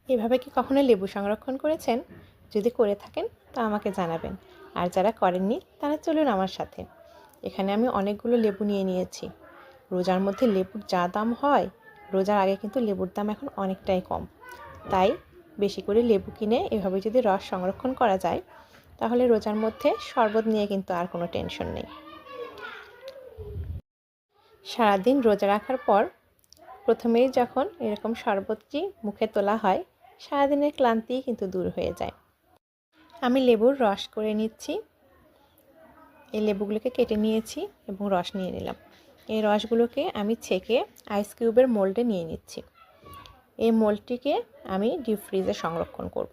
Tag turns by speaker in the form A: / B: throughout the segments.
A: এভাবে কি কখনো লেবু সংরক্ষণ করেছেন? যদি করে থাকেন তা আমাকে জানাবেন। আর যারা করেননি তারা চলুন আমার সাথে। এখানে আমি অনেকগুলো লেবু নিয়ে নিয়েছি। রোজার মধ্যে লেবুর যা দাম হয়, রোজার আগে কিন্তু লেবুর দাম এখন অনেকটাই কম। তাই বেশি করে লেবু কিনে এভাবে যদি রস সংরক্ষণ করা যায়, তাহলে রোজার মধ্যে শরবত নিয়ে কিন্তু আর কোনো টেনশন নেই। সারাদিন রোজা রাখার পর প্রথমেই যখন এরকম শরবতটি মুখে তোলা হয়, সারাদিনের ক্লান্তি কিন্তু দূর হয়ে যায়। আমি লেবুর রস করে নিচ্ছি। এই লেবুগুলোকে কেটে নিয়েছি এবং রস নিয়ে নিলাম। এই রসগুলোকে আমি ছেঁকে আইস কিউবের মোল্ডে নিয়ে নিচ্ছি। এই মোল্ডটিকে আমি ডিপ ফ্রিজে সংরক্ষণ করব।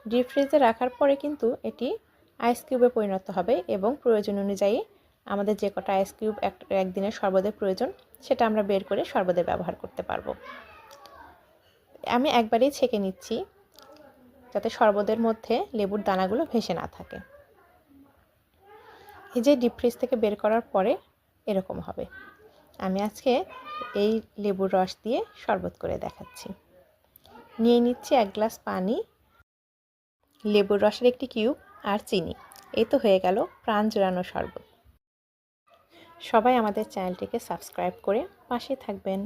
A: ডিপ ফ্রিজে রাখার পরে কিন্তু এটি আইস কিউবে পরিণত হবে এবং প্রয়োজন অনুযায়ী আমাদের যে কটা আইস কিউব একদিনের শরবতের প্রয়োজন সেটা আমরা বের করে শরবতে ব্যবহার করতে পারবো। আমি একবারেই ছেঁকে নিচ্ছি যাতে শরবতের মধ্যে লেবুর দানাগুলো ভেসে না থাকে। এই যে ডিপ ফ্রিজ থেকে বের করার পরে এরকম হবে। আমি আজকে এই লেবুর রস দিয়ে শরবত করে দেখাচ্ছি। নিয়ে নিচ্ছি 1 গ্লাস পানি, লেবুর রসের একটি কিউব আর চিনি। এই তো হয়ে গেল প্রাণ জোড়ানো শরবত। সবাই আমাদের চ্যানেলটিকে সাবস্ক্রাইব করে পাশে থাকবেন।